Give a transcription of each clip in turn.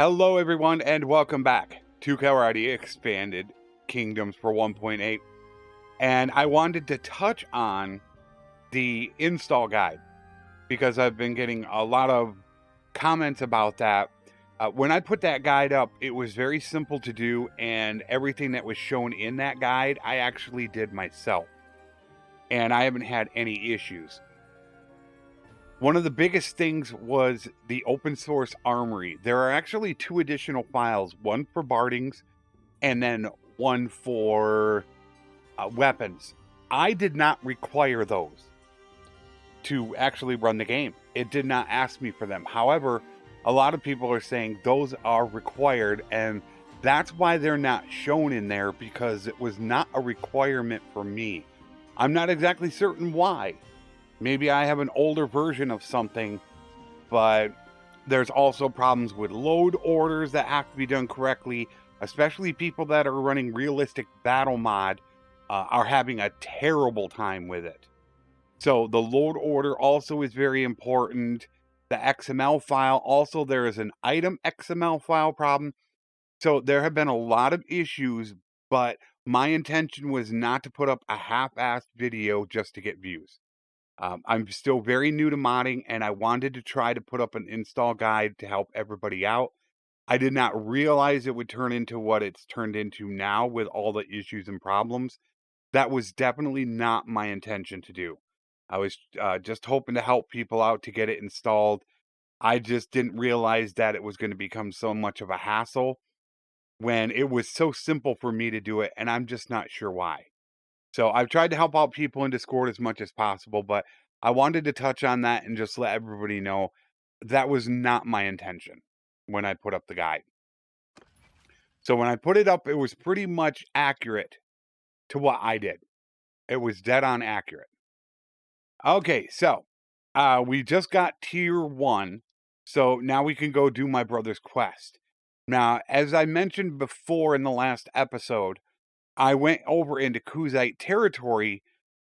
Hello everyone and welcome back to Calradia Expanded Kingdoms for 1.8, and I wanted to touch on the install guide because I've been getting a lot of comments about that. When I put that guide up, it was very simple to do, and everything that was shown in that guide I actually did myself, and I haven't had any issues. One of the biggest things was the open source armory. There are actually 2 additional files, one for bardings and then one for weapons. I did not require those to actually run the game. It did not ask me for them. However, a lot of people are saying those are required, and that's why they're not shown in there, because it was not a requirement for me. I'm not exactly certain why. Maybe I have an older version of something, but there's also problems with load orders that have to be done correctly, especially people that are running realistic battle mod are having a terrible time with it. So the load order also is very important. The XML file, also there is an item XML file problem. So there have been a lot of issues, but my intention was not to put up a half-assed video just to get views. I'm still very new to modding, and I wanted to try to put up an install guide to help everybody out. I did not realize it would turn into what it's turned into now with all the issues and problems. That was definitely not my intention to do. I was just hoping to help people out to get it installed. I just didn't realize that it was going to become so much of a hassle when it was so simple for me to do it, and I'm just not sure why. So I've tried to help out people in Discord as much as possible, but I wanted to touch on that and just let everybody know that was not my intention when I put up the guide. So when I put it up, it was pretty much accurate to what I did. It was dead on accurate. Okay, so we just got tier 1, so now we can go do my brother's quest. Now, as I mentioned before in the last episode, I went over into Kaoses territory,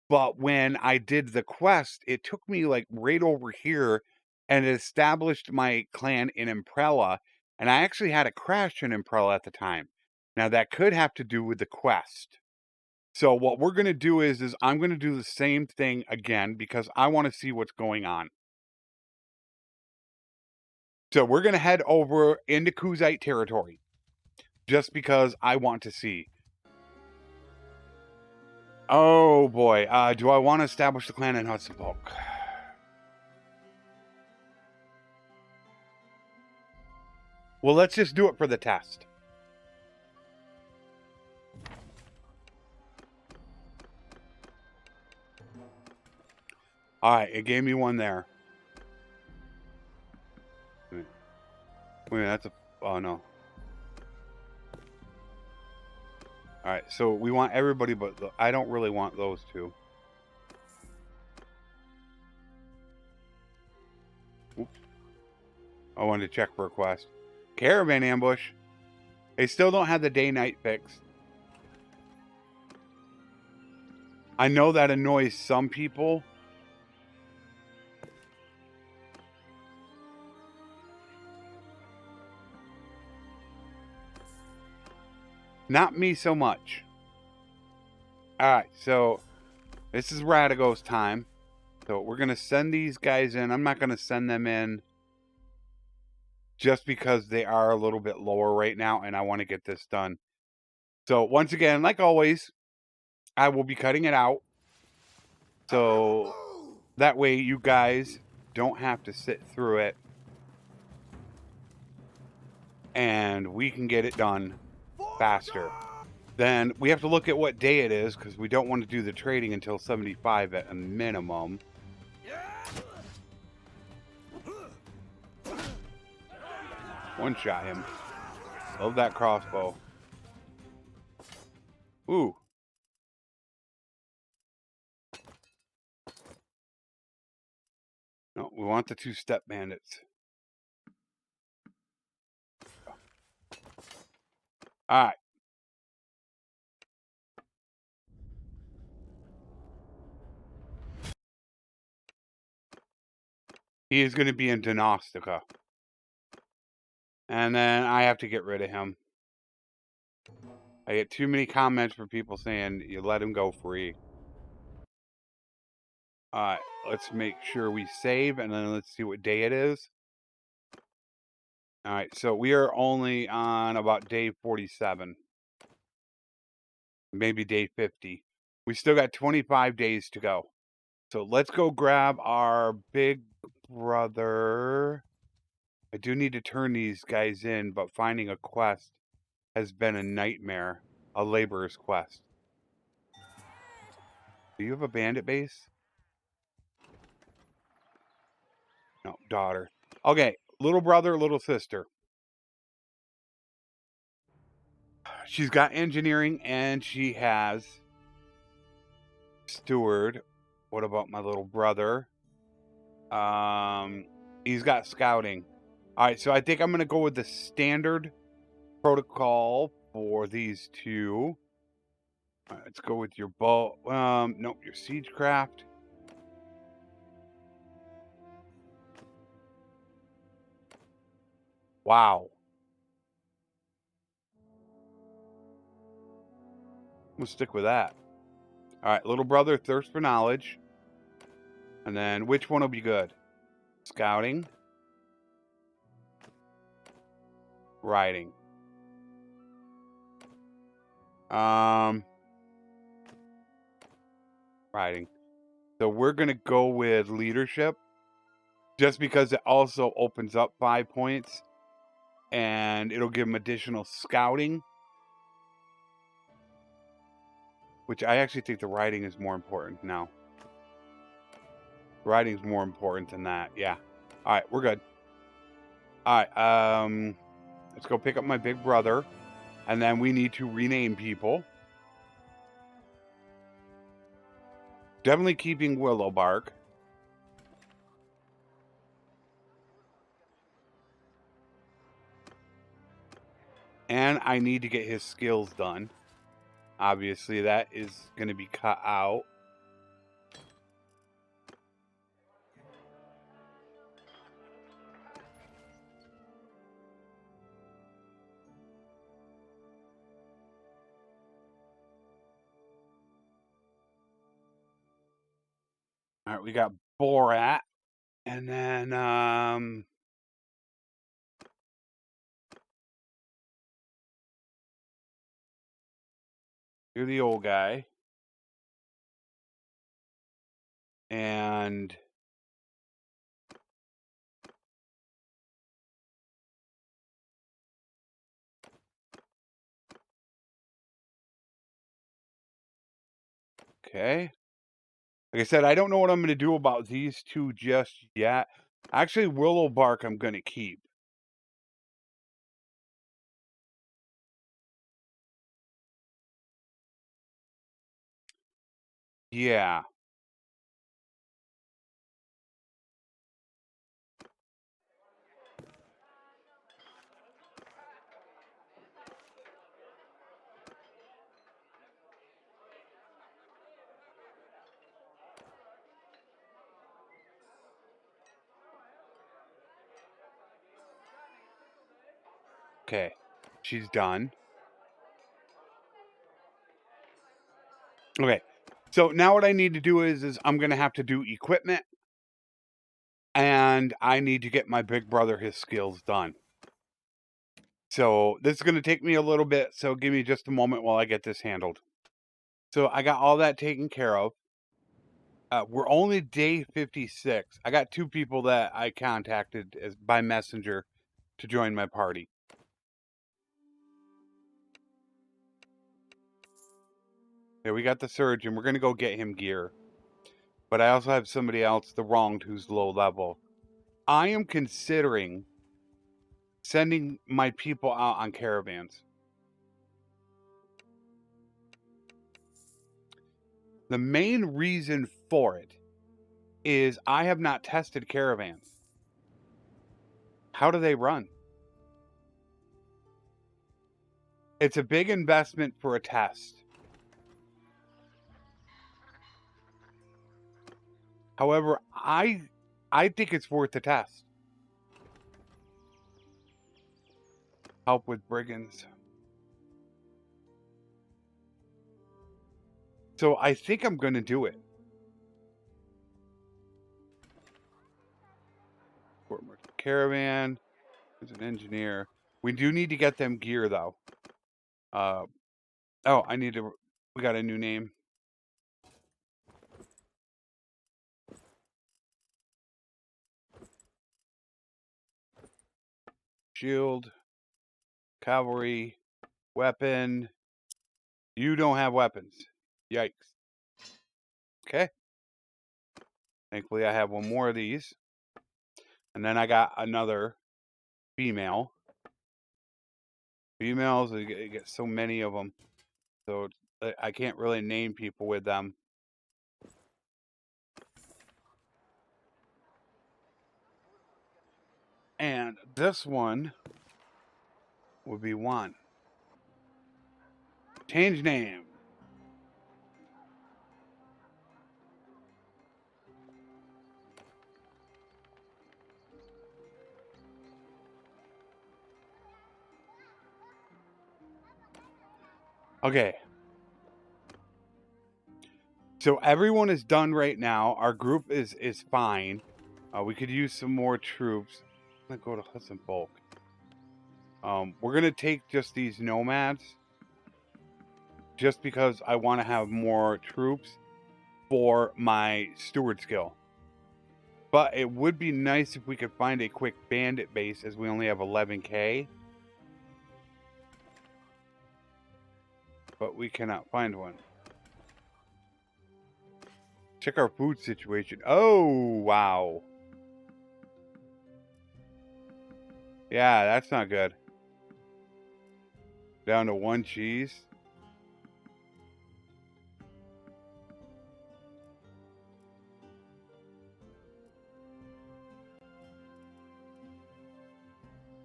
but when I did the quest, it took me like right over here and it established my clan in Imprella, and I actually had a crash in Imprella at the time. Now that could have to do with the quest. So what we're going to do is I'm going to do the same thing again because I want to see what's going on. So we're going to head over into Kaoses territory just because I want to see. Oh boy, do I want to establish the clan in Hudson Polk? Well, let's just do it for the test. All right, it gave me one there. Wait, that's a... Oh, no. All right, so we want everybody, but I don't really want those two. Oops. I wanted to check for a quest. Caravan ambush. They still don't have the day-night fix. I know that annoys some people. Not me so much. Alright, so this is Radigo's time. So we're going to send these guys in. I'm not going to send them in just because they are a little bit lower right now, and I want to get this done. So once again, like always, I will be cutting it out. So that way you guys don't have to sit through it. And we can get it done faster. Then we have to look at what day it is, because we don't want to do the trading until 75 at a minimum. One shot him. Love that crossbow. Ooh. No, we want the 2-step bandits. Alright. He is going to be in Donostica. And then I have to get rid of him. I get too many comments from people saying you let him go free. Alright, let's make sure we save, and then let's see what day it is. Alright, so we are only on about day 47. Maybe day 50. We still got 25 days to go. So let's go grab our big brother. I do need to turn these guys in, but finding a quest has been a nightmare. A laborer's quest. Do you have a bandit base? No, daughter. Okay, little brother, little sister. She's got engineering and she has steward. What about my little brother? He's got scouting. All right, so I think I'm gonna go with the standard protocol for these two. All right, let's go with your bow. Nope, your siegecraft. Wow. We'll stick with that. All right, little brother, thirst for knowledge. And then which one will be good? Scouting. Riding. Riding. So we're going to go with leadership just because it also opens up 5 points and it'll give them additional scouting, which I actually think the riding is more important now. Riding is more important than that. Yeah. All right, we're good. All right. Let's go pick up my big brother, and then we need to rename people. Definitely keeping Willowbark. And I need to get his skills done. Obviously, that is going to be cut out. All right, we got Borat. And then, you're the old guy. And okay. Like I said, I don't know what I'm going to do about these two just yet. Actually, Willowbark I'm going to keep. Yeah. Okay. She's done. Okay. So now what I need to do is I'm going to have to do equipment. And I need to get my big brother his skills done. So this is going to take me a little bit. So give me just a moment while I get this handled. So I got all that taken care of. We're only day 56. I got 2 people that I contacted by messenger to join my party. Yeah, we got the surgeon. We're going to go get him gear. But I also have somebody else, the wronged, who's low level. I am considering sending my people out on caravans. The main reason for it is I have not tested caravans. How do they run? It's a big investment for a test. However, I think it's worth the test. Help with brigands. So I think I'm going to do it. Caravan. There's an engineer. We do need to get them gear, though. Oh, I need to... We got a new name. Shield. Cavalry. Weapon. You don't have weapons. Yikes. Okay. Thankfully, I have one more of these. And then I got another female. Females, I get so many of them. So I can't really name people with them. And this one would be one. Change name. Okay. So everyone is done right now. Our group is fine. We could use some more troops. I'm gonna go to Hudson Bulk. We're gonna take just these nomads, just because I want to have more troops for my steward skill. But it would be nice if we could find a quick bandit base, as we only have 11k. But we cannot find one. Check our food situation. Oh, wow. Yeah, that's not good. Down to 1 cheese.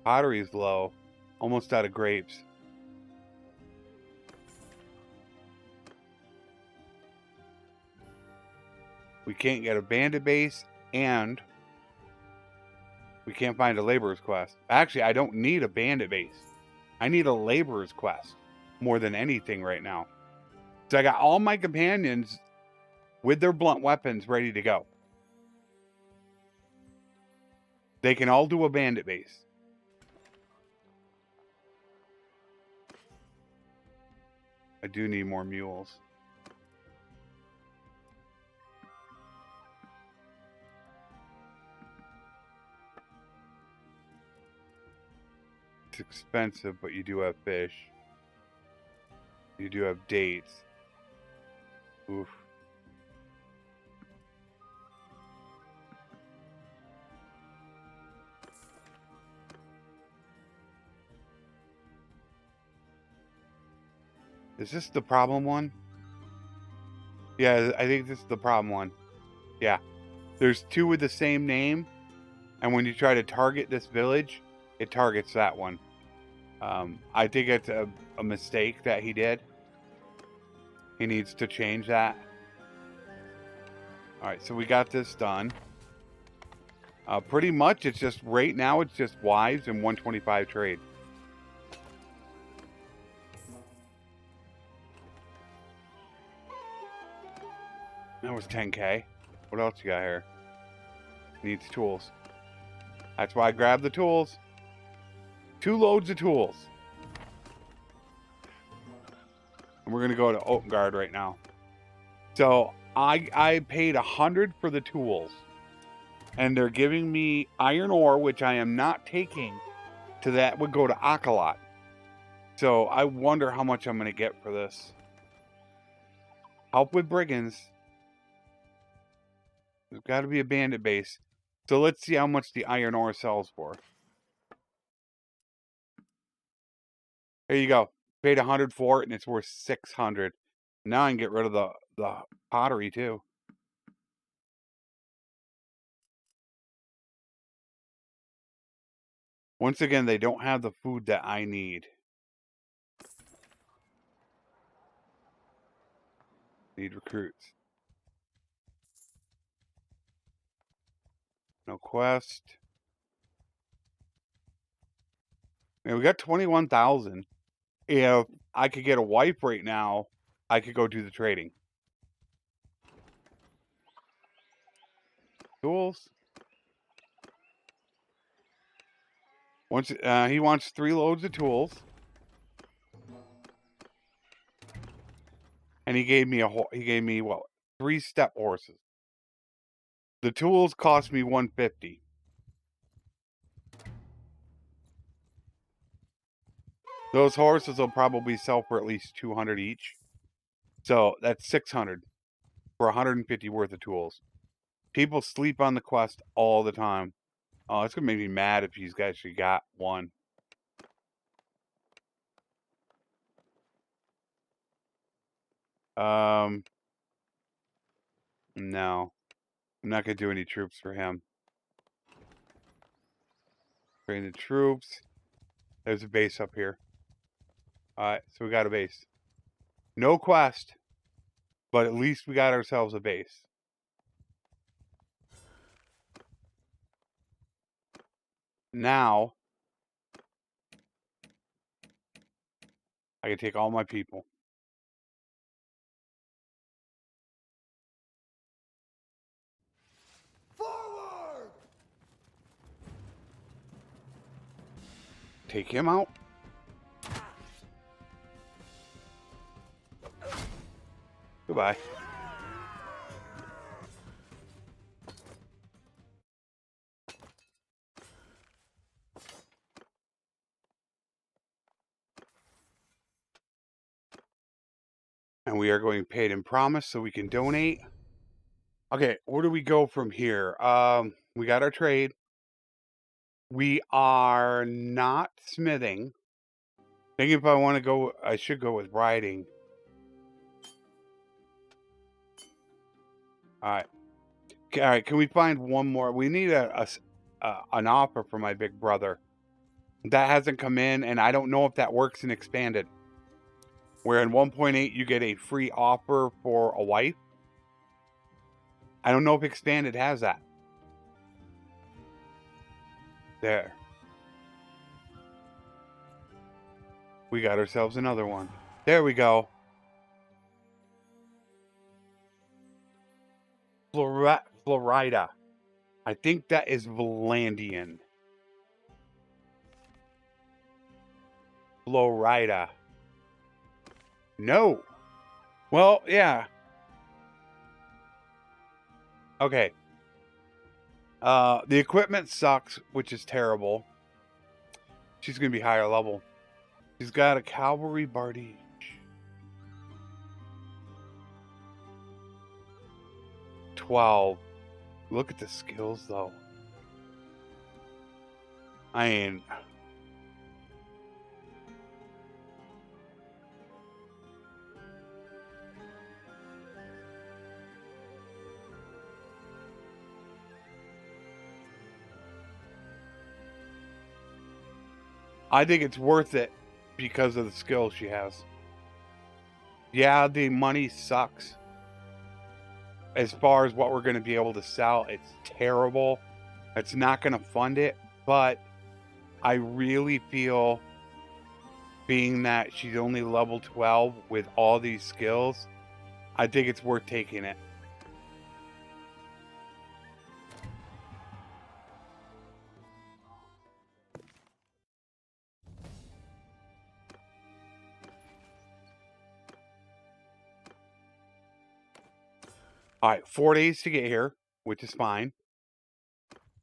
Pottery's low. Almost out of grapes. We can't get a bandit base, and we can't find a laborer's quest. Actually, I don't need a bandit base. I need a laborer's quest more than anything right now. So I got all my companions with their blunt weapons ready to go. They can all do a bandit base. I do need more mules. It's expensive, but you do have fish. You do have dates. Oof. Is this the problem one? Yeah, I think this is the problem one. Yeah. There's two with the same name, and when you try to target this village, it targets that one. I think it's a mistake that he did. He needs to change that. Alright, so we got this done. Pretty much, it's just, right now, it's just wives and 125 trade. That was 10k. What else you got here? Needs tools. That's why I grabbed the tools. 2 loads of tools. And we're going to go to Oakengard right now. So, I paid 100 for the tools. And they're giving me iron ore, which I am not taking. To that would go to Akalot. So, I wonder how much I'm going to get for this. Help with brigands. There's got to be a bandit base. So let's see how much the iron ore sells for. There you go. Paid 100 for it, and it's worth 600. Now I can get rid of the pottery too. Once again, they don't have the food that I need. Need recruits. No quest. And we got 21,000. If I could get a wife right now, I could go do the trading. Tools. Once he wants 3 loads of tools, and he gave me what, 3 step horses. The tools cost me 150. Those horses will probably sell for at least 200 each. So that's 600 for 150 worth of tools. People sleep on the quest all the time. Oh, it's gonna make me mad if he's actually got one. No. I'm not gonna do any troops for him. Train the troops. There's a base up here. Alright, so we got a base. No quest, but at least we got ourselves a base. Now, I can take all my people. Forward! Take him out. Goodbye. And we are going paid and promise so we can donate. Okay, where do we go from here? We got our trade. We are not smithing. Thinking if I want to go, I should go with riding. Alright. Alright, can we find one more? We need an offer for my big brother. That hasn't come in, and I don't know if that works in Expanded. Where in 1.8 you get a free offer for a wife. I don't know if Expanded has that. There. We got ourselves another one. There we go. Florida. I think that is Valandian. Florida. No. Well, yeah. Okay. The equipment sucks, which is terrible. She's going to be higher level. She's got a cavalry bardiche. 12. Look at the skills, though. I mean, I think it's worth it because of the skills she has. Yeah, the money sucks. As far as what we're going to be able to sell, it's terrible. It's not going to fund it, but I really feel, being that she's only level 12 with all these skills, I think it's worth taking it. All right, 4 days to get here, which is fine.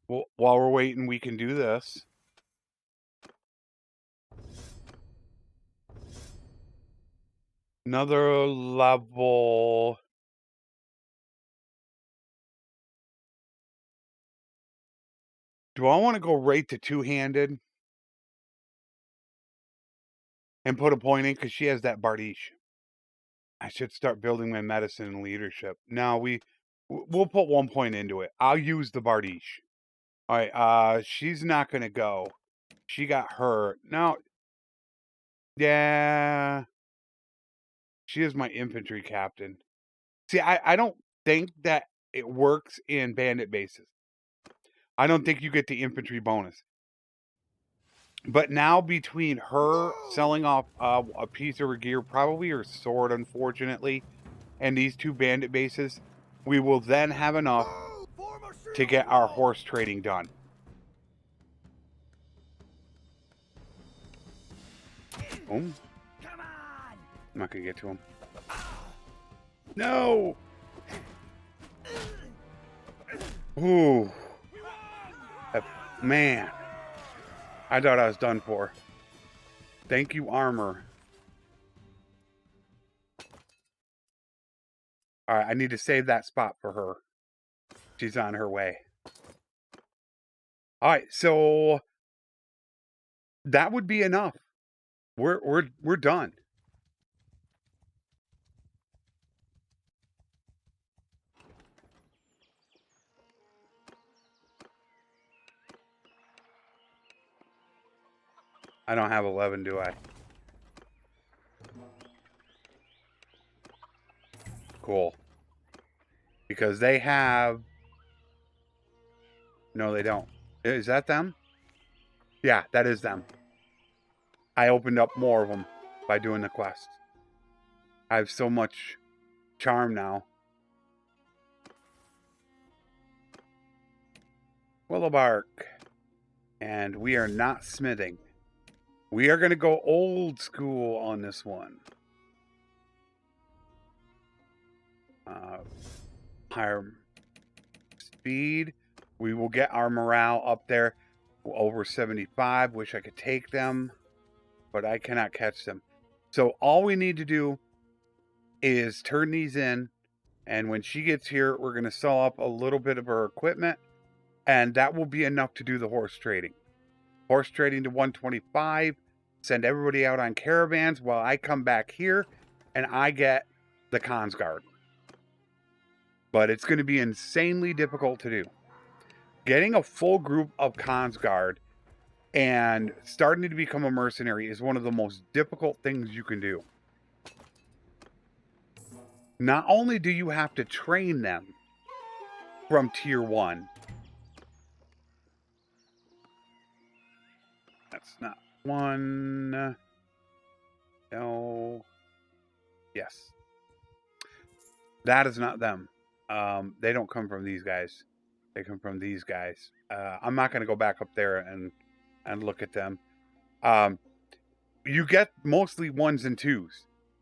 Well, while we're waiting, we can do this. Another level. Do I want to go right to two-handed and put a point in because she has that bardiche? I should start building my medicine and leadership. No, we'll put 1 point into it. I'll use the bardiche. All right, she's not gonna go. She got hurt. No, yeah, she is my infantry captain. See, I don't think that it works in bandit bases. I don't think you get the infantry bonus. But now between her selling off a piece of her gear, probably her sword, unfortunately, and these 2 bandit bases, we will then have enough to get our horse trading done. Boom. Come on! I'm not gonna get to him. No! Ooh. Man. I thought I was done for. Thank you, armor. Alright, I need to save that spot for her. She's on her way. Alright, so that would be enough. We're done. I don't have 11, do I? Cool. Because they have... No, they don't. Is that them? Yeah, that is them. I opened up more of them by doing the quest. I have so much charm now. Willow bark. And we are not smithing. We are going to go old school on this one. Higher speed. We will get our morale up there over 75. Wish I could take them, but I cannot catch them. So all we need to do is turn these in, and when she gets here, we're going to sell up a little bit of her equipment, and that will be enough to do the horse trading. Horse trading to 125, send everybody out on caravans while I come back here, and I get the Khans Guard. But it's going to be insanely difficult to do. Getting a full group of Khans Guard and starting to become a mercenary is one of the most difficult things you can do. Not only do you have to train them from tier 1. That's not one. No. Yes. That is not them. They don't come from these guys. They come from these guys. I'm not going to go back up there and look at them. You get mostly 1s and 2s.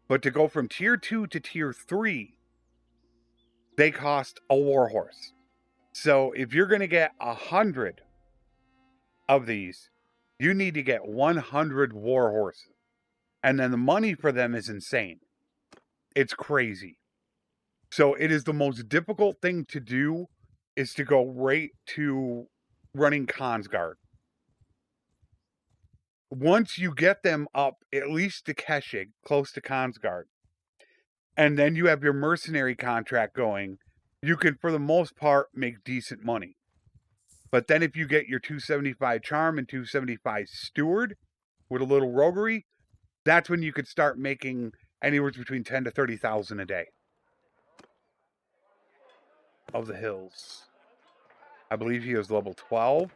But to go from tier 2 to tier 3, they cost a warhorse. So if you're going to get 100 of these, you need to get 100 warhorses. And then the money for them is insane. It's crazy. So it is the most difficult thing to do is to go right to running Khans Guard. Once you get them up at least to Keshig, close to Khans Guard, and then you have your mercenary contract going, you can, for the most part, make decent money. But then if you get your 275 charm and 275 steward with a little roguery, that's when you could start making anywhere between 10 to 30,000 a day. Of the hills. I believe he is level 12.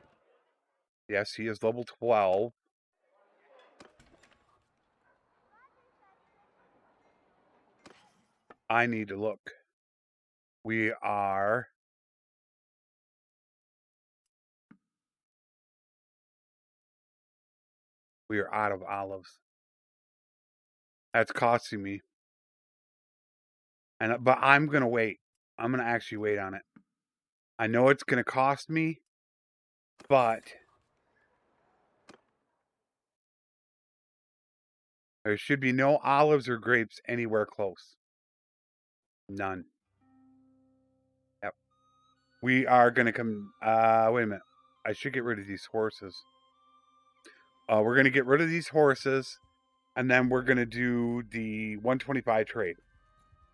Yes, he is level 12. I need to look. We are... We are out of olives. That's costing me. But I'm going to wait. I'm going to actually wait on it. I know it's going to cost me, but there should be no olives or grapes anywhere close. None. Yep. We are going to come... wait a minute. I should get rid of these horses. We're going to get rid of these horses, and then we're going to do the 125 trade.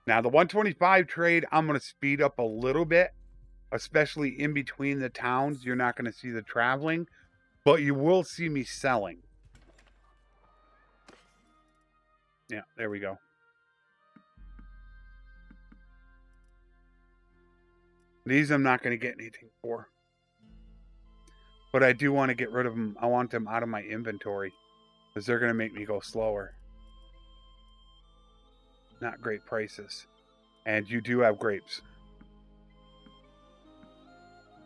Now, the 125 trade, I'm going to speed up a little bit, especially in between the towns. You're not going to see the traveling, but you will see me selling. Yeah, there we go. These I'm not going to get anything for. But I do want to get rid of them. I want them out of my inventory because they're going to make me go slower. Not great prices. And you do have grapes.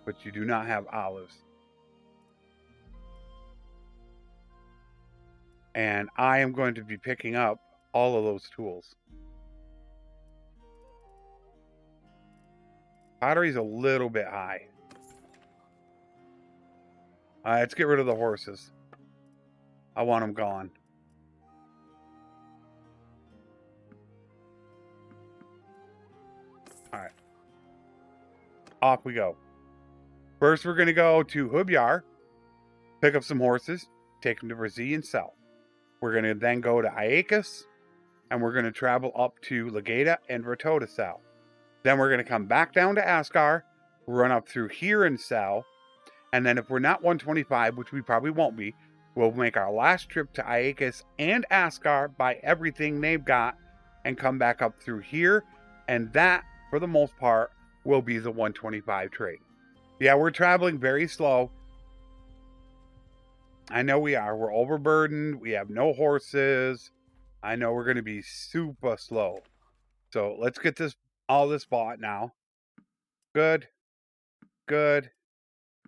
But you do not have olives. And I am going to be picking up all of those tools. Pottery's a little bit high. Let's get rid of the horses. I want them gone. Alright. Off we go. First, we're going to go to Hubyar, pick up some horses, take them to Brazil and sell. We're going to then go to Iaicus, and we're going to travel up to Legata and Rato to sell. Then we're going to come back down to Ascar, run up through here and sell. And then if we're not 125, which we probably won't be, we'll make our last trip to Iaicus and Ascar, buy everything they've got, and come back up through here. And that, for the most part, will be the 125 trade. Yeah, we're traveling very slow. I know we are. We're overburdened. We have no horses. I know we're going to be super slow. So let's get all this bought now. Good, good,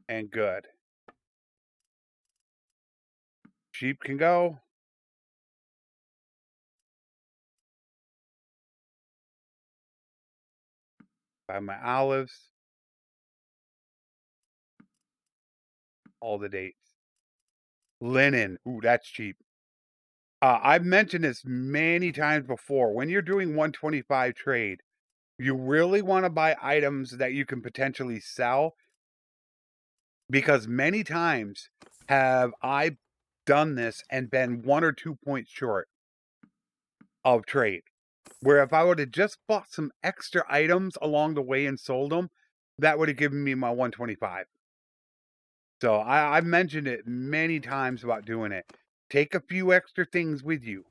and good. Sheep can go. Buy my olives. All the dates. Linen. Ooh, that's cheap. I've mentioned this many times before. When you're doing 125 trade, you really want to buy items that you can potentially sell, because many times have I done this and been 1 or 2 points short of trade. Where if I would have just bought some extra items along the way and sold them, that would have given me my 125. So I've mentioned it many times about doing it. Take a few extra things with you.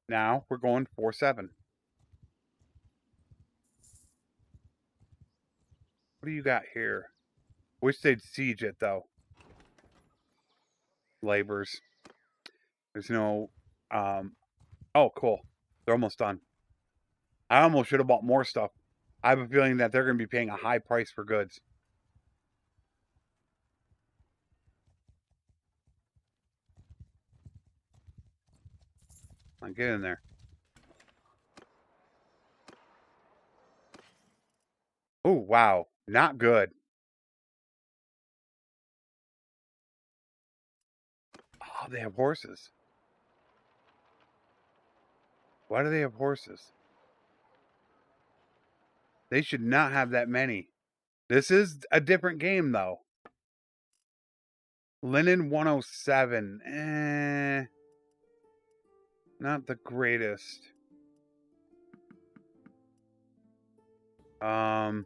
Now we're going 4-7. What do you got here? Wish they'd siege it though. Labors. There's no oh cool. They're almost done. I almost should have bought more stuff. I have a feeling that they're going to be paying a high price for goods. I'll get in there. Oh, wow. Not good. Oh, they have horses. Why do they have horses? They should not have that many. This is a different game, though. Linen 107. Not the greatest. I'll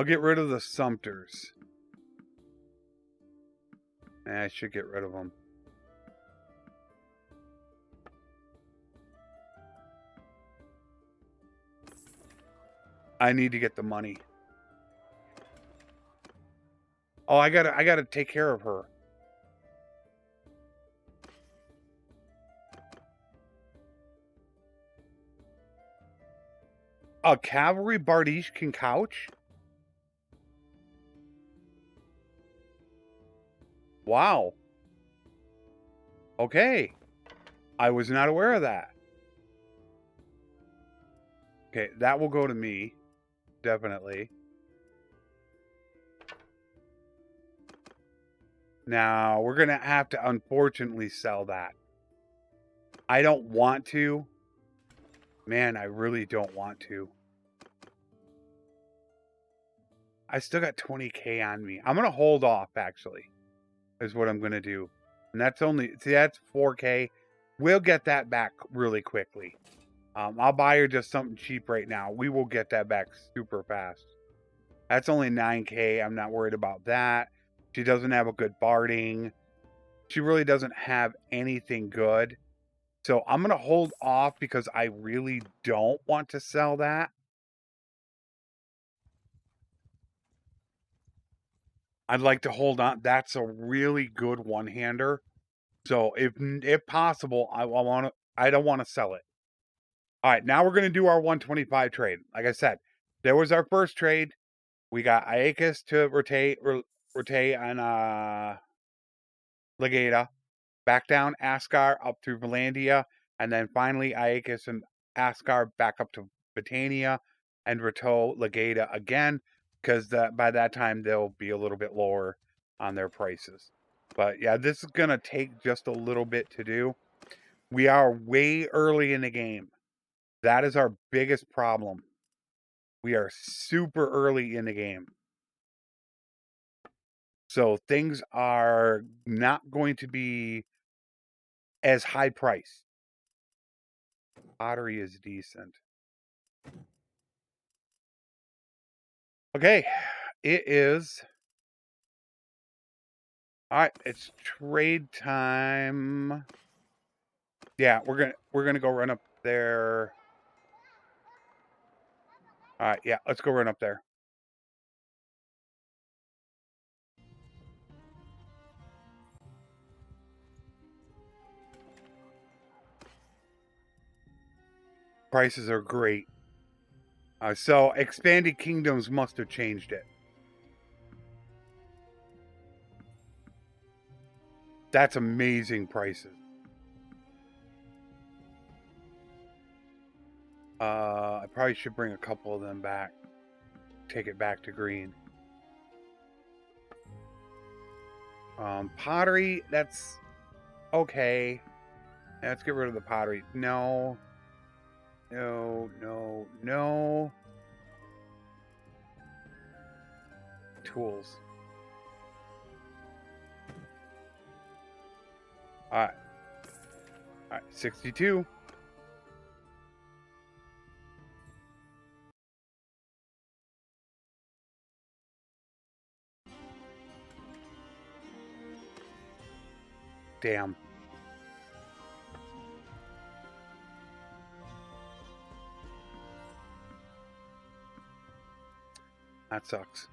get rid of the Sumpters. I should get rid of them. I need to get the money. Oh, I gotta take care of her. A cavalry bardiche can couch? Wow. Okay. I was not aware of that. Okay, that will go to me. Definitely. Now, we're going to have to unfortunately sell that. I don't want to. Man, I really don't want to. I still got 20K on me. I'm going to hold off, actually, is what I'm going to do. And that's only, see, that's 4K. We'll get that back really quickly. I'll buy her just something cheap right now. We will get that back super fast. That's only 9K. I'm not worried about that. She doesn't have a good barding. She really doesn't have anything good. So I'm going to hold off because I really don't want to sell that. I'd like to hold on. That's a really good one-hander. So if possible, I don't want to sell it. All right, now we're going to do our 125 trade. Like I said, there was our first trade. We got Aeacus to rotate on Legata, back down Askar up through Valandia, and then finally Aeacus and Askar back up to Britannia and Rateau Legata again, because by that time they'll be a little bit lower on their prices. But yeah, this is going to take just a little bit to do. We are way early in the game. That is our biggest problem. We are super early in the game. So things are not going to be as high priced. Pottery is decent. Okay, it is. All right, it's trade time. Yeah, we're gonna go run up there. All right, yeah, let's go run up there. Prices are great. So expanded kingdoms must have changed it. That's amazing prices. I probably should bring a couple of them back. Take it back to green. Pottery, that's okay. Let's get rid of the pottery. No. No, no, no. Tools. Alright. Alright, 62. Damn. That sucks.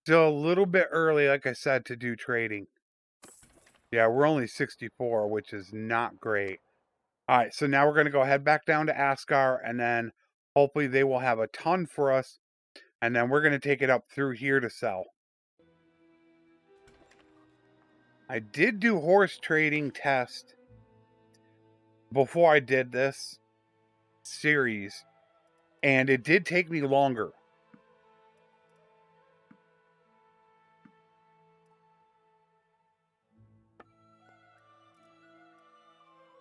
Still a little bit early, like I said, to do trading. Yeah, we're only 64, which is not great. Alright, so now we're going to go head back down to Askar, and then hopefully they will have a ton for us, and then we're going to take it up through here to sell. I did do horse trading test before I did this series, and it did take me longer.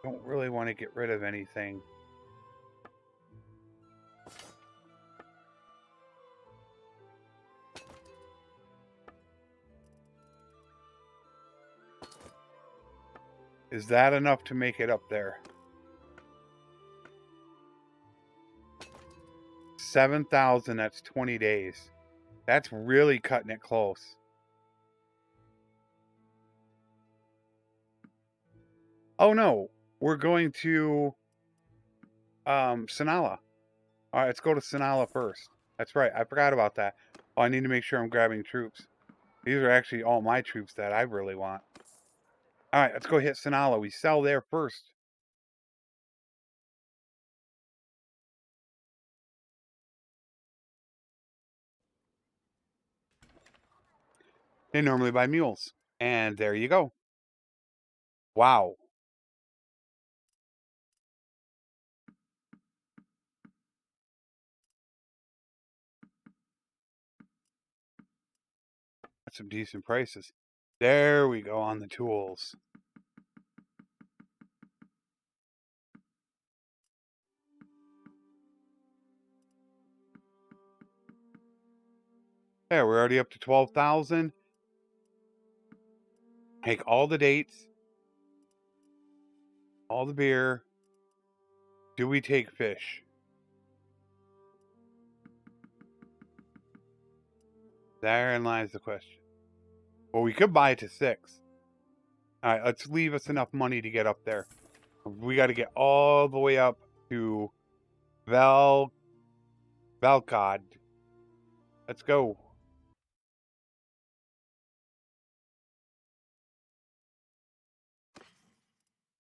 Don't really want to get rid of anything. Is that enough to make it up there? 7,000, that's 20 days. That's really cutting it close. Oh no, we're going to Sanala. All right, let's go to Sanala first. That's right, I forgot about that. Oh, I need to make sure I'm grabbing troops. These are actually all my troops that I really want. All right, let's go hit Sanala. We sell there first. They normally buy mules. And there you go. Wow. That's some decent prices. There we go on the tools. There, we're already up to 12,000. Take all the dates, all the beer. Do we take fish? Therein lies the question. Well, we could buy it to 6. All right, let's leave us enough money to get up there. We got to get all the way up to Valcod. Let's go.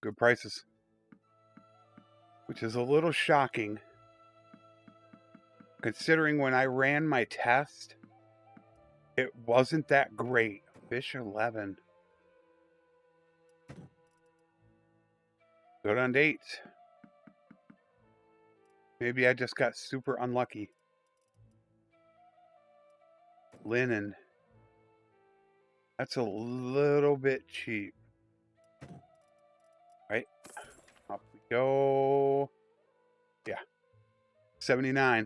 Good prices. Which is a little shocking, considering when I ran my test, it wasn't that great. Fish 11. Good on dates. Maybe I just got super unlucky. Linen. That's a little bit cheap. Right? Up we go. Yeah. 79.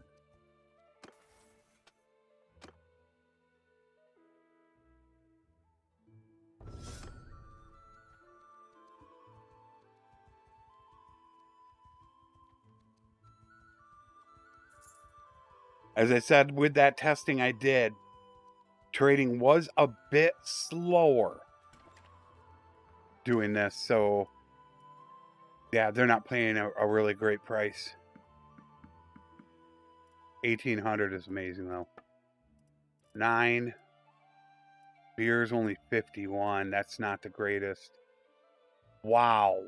As I said, with that testing I did, trading was a bit slower doing this. So, yeah, they're not paying a really great price. 1800 is amazing, though. 9. Beer's only 51. That's not the greatest. Wow.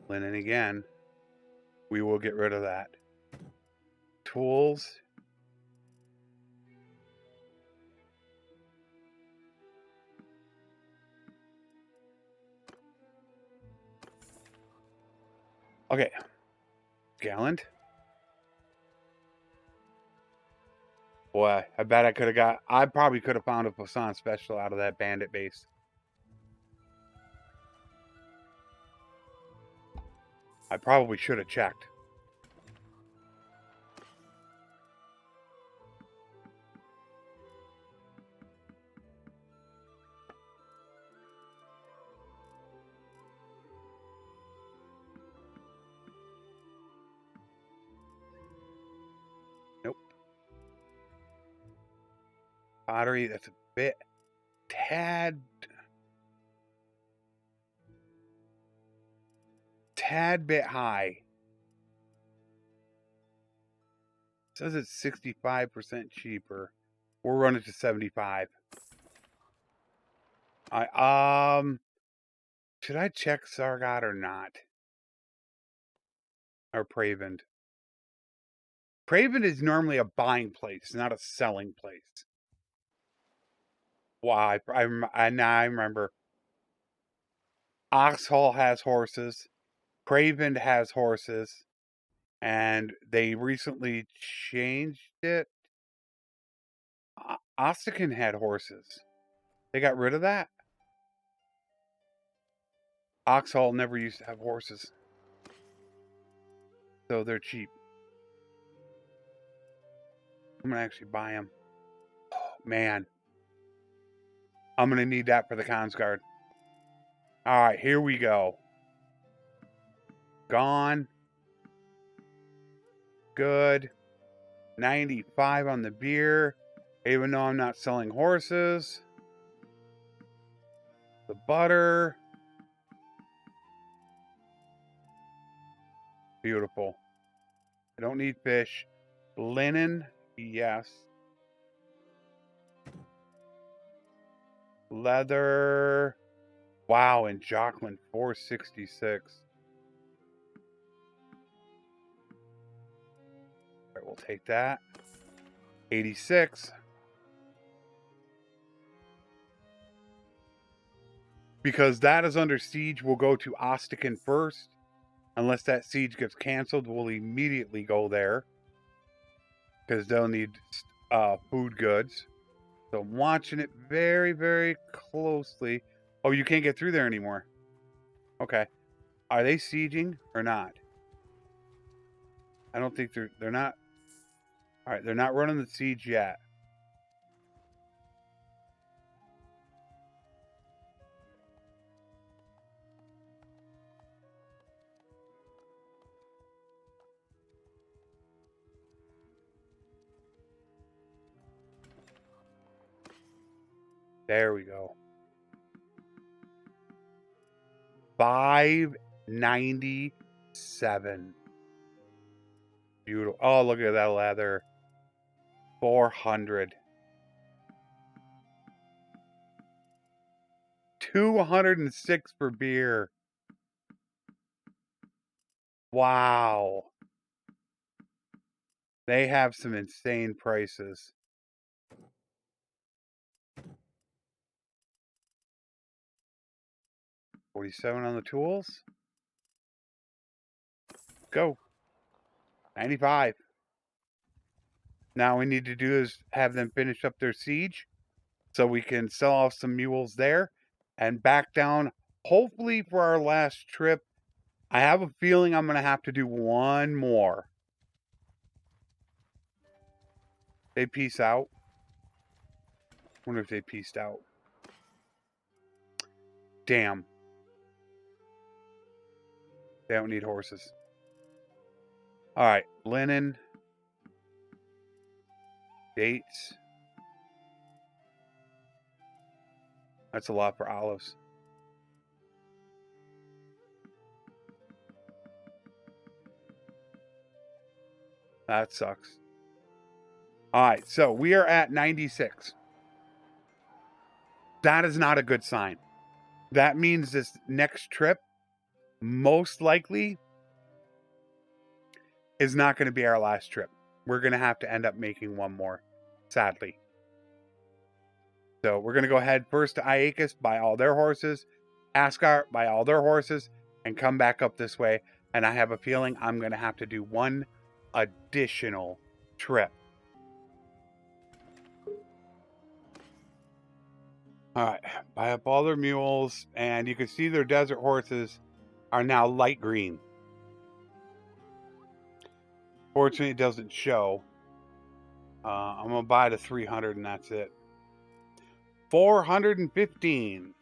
Linen again. We will get rid of that. Tools. Okay. Gallant. Boy, I bet I could have got... I probably could have found a Poisson special out of that bandit base. I probably should have checked. Nope. Pottery, that's a bit... Tad bit high. It says it's 65% cheaper. We'll run it to 75. Should I check Sargot or not? Or Pravend? Pravend is normally a buying place, not a selling place. Wow, I remember. Oxhall has horses. Pravend has horses. And they recently changed it. Ossican had horses. They got rid of that? Oxhall never used to have horses. So they're cheap. I'm going to actually buy them. Oh, man. I'm going to need that for the Consguard. Alright, here we go. Gone. Good. 95 on the beer. Even though I'm not selling horses. The butter. Beautiful. I don't need fish. Linen. Yes. Leather. Wow, and Jocelyn 466. All right, we'll take that. 86. Because that is under siege, we'll go to Ostican first. Unless that siege gets canceled, we'll immediately go there. Because they'll need food goods. So I'm watching it very, very closely. Oh, you can't get through there anymore. Okay. Are they sieging or not? I don't think they're not. All right, they're not running the siege yet. There we go. 597. Beautiful. Oh, look at that leather. 400. 206 for beer. Wow. They have some insane prices. $47 on the tools. Go. 95. Now we need to do is have them finish up their siege so we can sell off some mules there and back down, hopefully for our last trip. I have a feeling I'm going to have to do one more. They peace out. Wonder if they peaced out. Damn. They don't need horses. All right, linen. Dates. That's a lot for olives. That sucks. All right, so we are at 96. That is not a good sign. That means this next trip, most likely, is not going to be our last trip. We're going to have to end up making one more, sadly. So we're going to go ahead first to UIExtenderEx, buy all their horses, Asgard, buy all their horses, and come back up this way. And I have a feeling I'm going to have to do one additional trip. All right, buy up all their mules, and you can see their desert horses are now light green. Fortunately, it doesn't show. I'm going to buy the 300, and that's it. 415.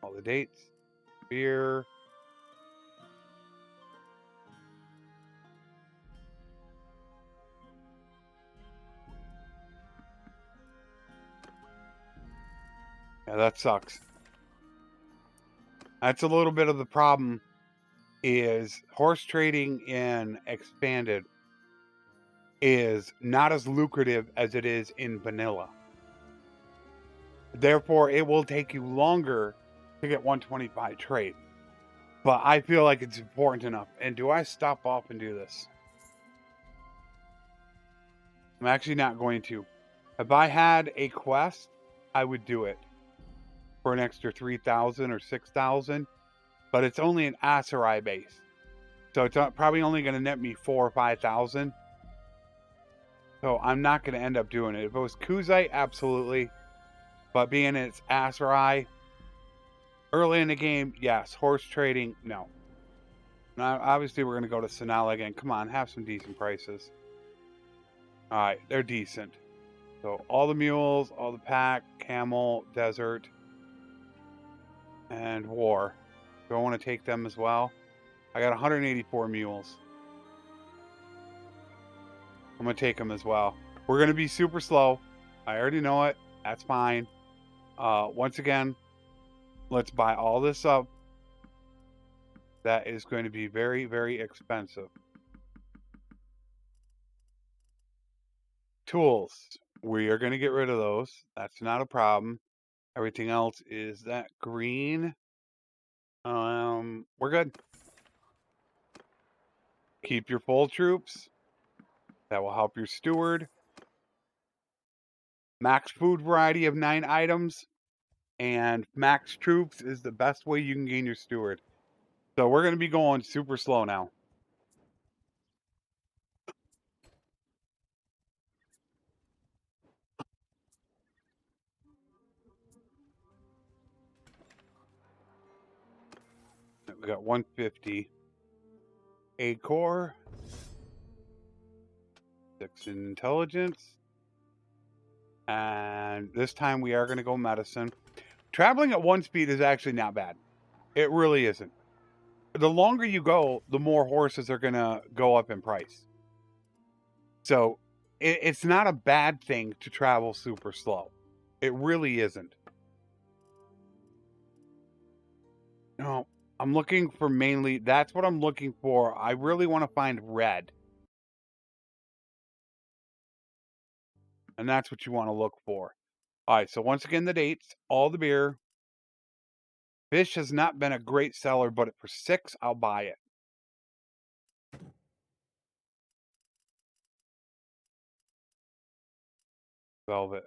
All the dates. Beer. Yeah, that sucks. That's a little bit of the problem, is horse trading in Expanded is not as lucrative as it is in vanilla. Therefore, it will take you longer to get 125 trade. But I feel like it's important enough. And do I stop off and do this? I'm actually not going to. If I had a quest, I would do it for an extra 3,000 or 6,000. But it's only an Aserai base. So it's probably only going to net me 4,000 or 5,000. So I'm not going to end up doing it. If it was Kuzite, absolutely. But being it's Aserai, early in the game, yes. Horse trading, no. Now, obviously, we're going to go to Sinala again. Come on, have some decent prices. All right, they're decent. So all the mules, all the pack, camel, desert, and war. Do I want to take them as well? I got 184 mules. I'm going to take them as well. We're going to be super slow. I already know it. That's fine. Once again, let's buy all this up. That is going to be very, very expensive. Tools. We are going to get rid of those. That's not a problem. Everything else is that green. We're good. Keep your full troops. That will help your steward. Max food variety of 9 items. And max troops is the best way you can gain your steward. So we're going to be going super slow now. We got 150. 8 core. 6 intelligence. And this time we are going to go medicine. Traveling at 1 speed is actually not bad. It really isn't. the longer you go, the more horses are going to go up in price. So it's not a bad thing to travel super slow. It really isn't. No, I'm looking for mainly, that's what I'm looking for. I really want to find red. And that's what you want to look for. All right, so once again, the dates, all the beer. Fish has not been a great seller, but for 6, I'll buy it. Velvet.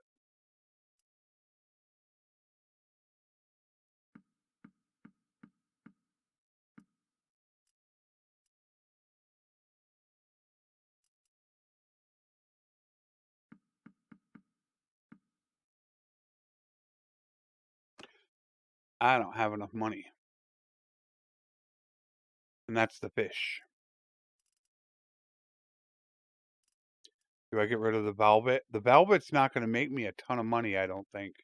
I don't have enough money. And that's the fish. Do I get rid of the velvet? The velvet's not going to make me a ton of money, I don't think.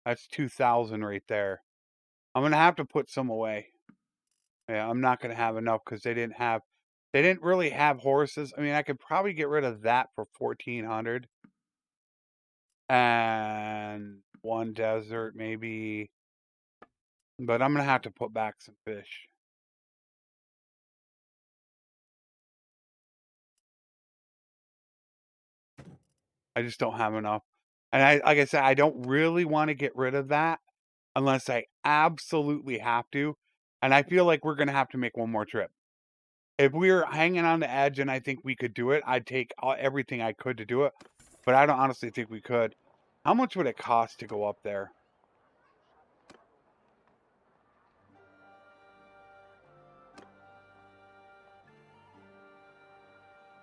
That's 2,000 right there. I'm going to have to put some away. Yeah, I'm not going to have enough because they didn't really have horses. I mean, I could probably get rid of that for 1,400. And one desert, maybe. But I'm going to have to put back some fish. I just don't have enough. And like I said, I don't really want to get rid of that unless I absolutely have to. And I feel like we're going to have to make one more trip. If we were hanging on the edge and I think we could do it, I'd take everything I could to do it. But I don't honestly think we could. How much would it cost to go up there?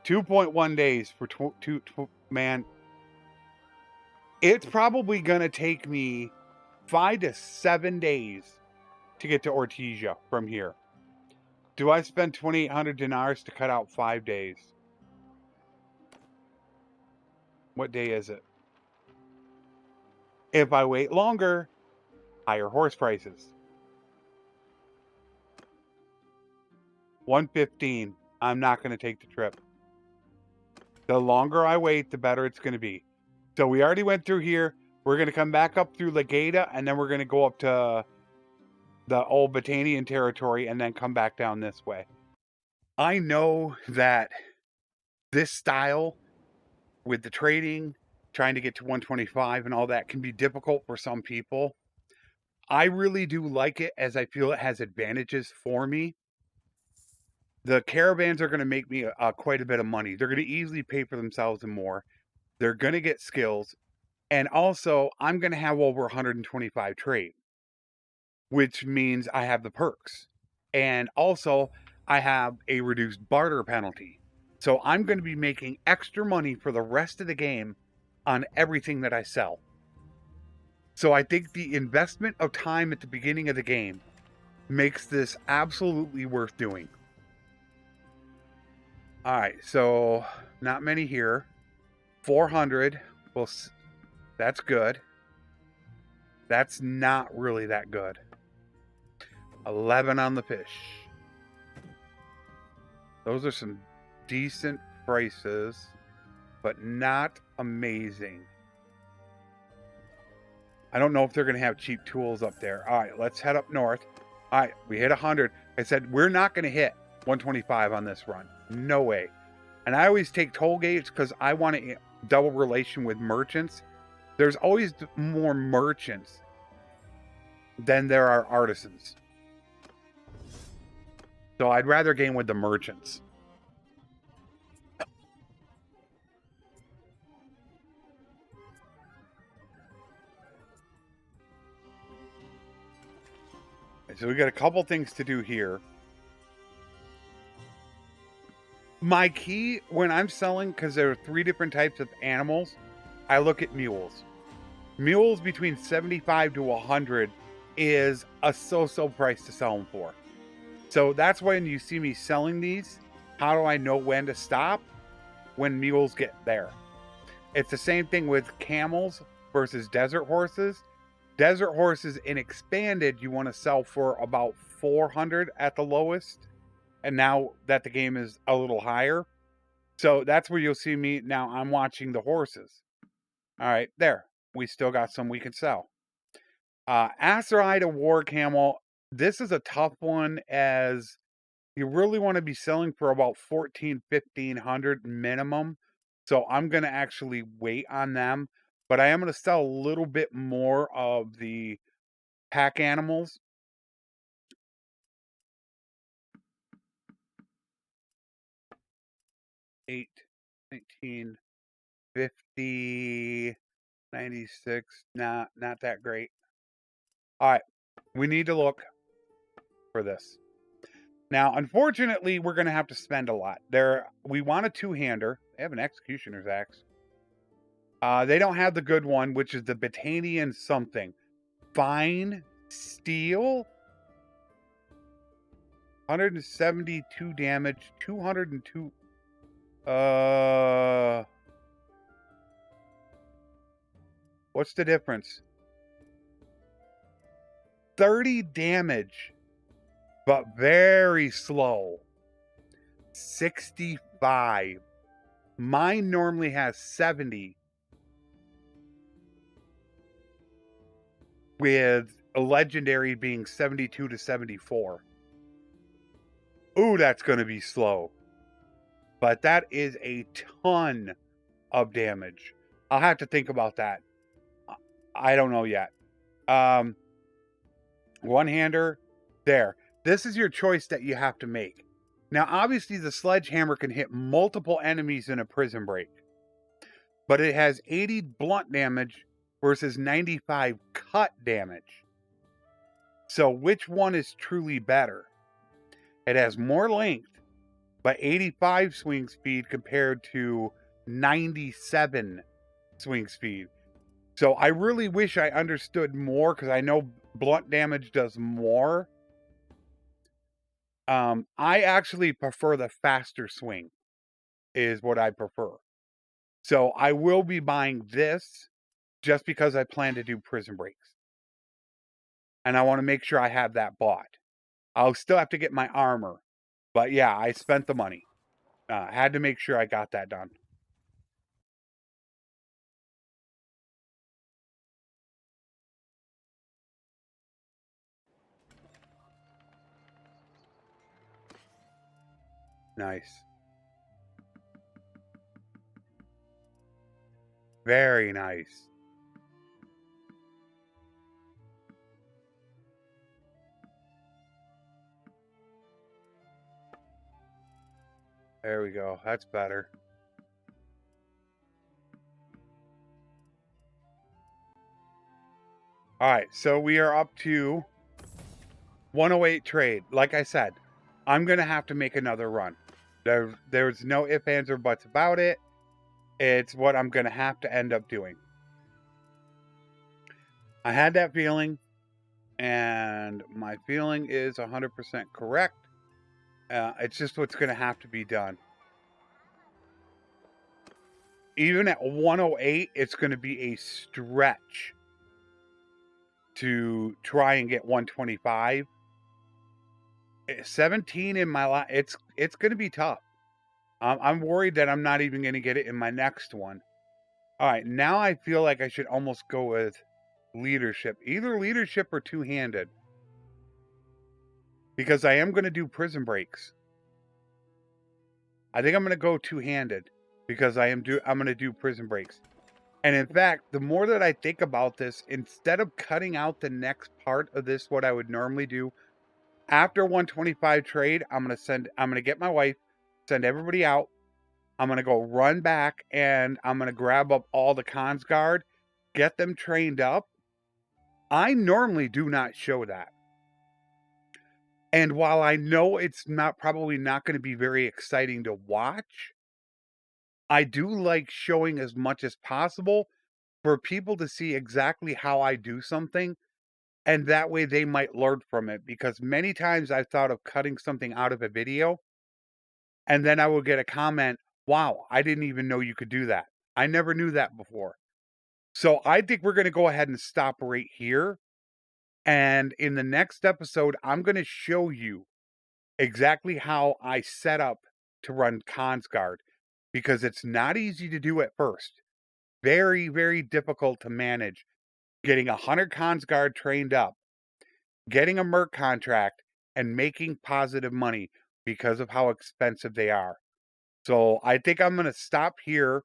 $2.1 days for man. It's probably going to take me 5 to 7 days to get to Ortesia from here. Do I spend 2,800 dinars to cut out 5 days? What day is it? If I wait longer, higher horse prices. 115. I'm not going to take the trip. The longer I wait, the better it's going to be. So we already went through here. We're going to come back up through Legata, and then we're going to go up to the old Batanian territory and then come back down this way. I know that this style with the trading, trying to get to 125 and all that can be difficult for some people. I really do like it as I feel it has advantages for me. The caravans are going to make me quite a bit of money. They're going to easily pay for themselves and more. They're going to get skills. And also, I'm going to have over 125 trade, which means I have the perks. And also, I have a reduced barter penalty. So I'm going to be making extra money for the rest of the game on everything that I sell. So I think the investment of time at the beginning of the game makes this absolutely worth doing. All right, so not many here. 400. Well, that's good. That's not really that good. 11 on the fish. Those are some decent prices, but not amazing. I don't know if they're going to have cheap tools up there. All right, let's head up north. All right, we hit 100. I said we're not going to hit 125 on this run. No way. And I always take toll gates because I want to double relation with merchants. There's always more merchants than there are artisans. So I'd rather game with the merchants. So we got a couple things to do here. My key when I'm selling, because there are 3 different types of animals, I look at mules. Mules between 75 to 100 is a so-so price to sell them for. So that's when you see me selling these. How do I know when to stop? When mules get there. It's the same thing with camels versus desert horses. Desert horses in expanded, you want to sell for about 400 at the lowest. And now that the game is a little higher. So that's where you'll see me. Now I'm watching the horses. All right, there. We still got some we can sell. Aceride, a war camel. This is a tough one as you really want to be selling for about 1500 minimum. So I'm going to actually wait on them. But I am going to sell a little bit more of the pack animals. Eight, 19, 50, 96. Nah, not that great. All right. We need to look for this. Now, unfortunately, we're going to have to spend a lot. We want a two-hander. They have an executioner's axe. They don't have the good one, which is the Batanian something. Fine steel. 172 damage. 202. What's the difference? 30 damage, but very slow. 65. Mine normally has 70. With a legendary being 72 to 74. Ooh, that's going to be slow. But that is a ton of damage. I'll have to think about that. I don't know yet. One-hander, there. This is your choice that you have to make. Now, obviously, the sledgehammer can hit multiple enemies in a prison break. But it has 80 blunt damage versus 95 cut damage. So which one is truly better? It has more length, but 85 swing speed compared to 97 swing speed. So I really wish I understood more because I know blunt damage does more. I actually prefer the faster swing is what I prefer. So I will be buying this just because I plan to do prison breaks. And I want to make sure I have that bought. I'll still have to get my armor. But yeah, I spent the money. Had to make sure I got that done. Nice. Very nice. There we go. That's better. All right, so we are up to 108 trade. Like I said, I'm going to have to make another run. There's no ifs, ands, or buts about it. It's what I'm going to have to end up doing. I had that feeling, and my feeling is 100% correct. It's just what's going to have to be done. Even at 108, it's going to be a stretch to try and get 125. 17 in my life, it's going to be tough. I'm worried that I'm not even going to get it in my next one. All right, now I feel like I should almost go with leadership, either leadership or two-handed, because I am going to do prison breaks. I think I'm going to go two-handed because I'm going to do prison breaks. And in fact, the more that I think about this, instead of cutting out the next part of this, what I would normally do after 125 trade, I'm going to get my wife, send everybody out. I'm going to go run back and I'm going to grab up all the cons guard, get them trained up. I normally do not show that. And while I know it's probably not going to be very exciting to watch, I do like showing as much as possible for people to see exactly how I do something. And that way they might learn from it, because many times I've thought of cutting something out of a video and then I will get a comment, wow, I didn't even know you could do that. I never knew that before. So I think we're going to go ahead and stop right here. And in the next episode, I'm going to show you exactly how I set up to run Consguard, because it's not easy to do at first. Very, very difficult to manage getting 100 Consguard trained up, getting a merc contract, and making positive money because of how expensive they are. So I think I'm going to stop here,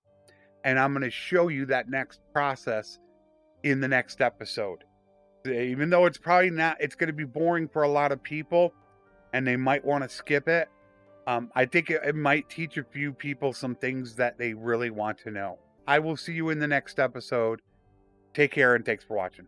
and I'm going to show you that next process in the next episode. Even though it's probably not, it's going to be boring for a lot of people and they might want to skip it. I think it might teach a few people some things that they really want to know. I will see you in the next episode. Take care and thanks for watching.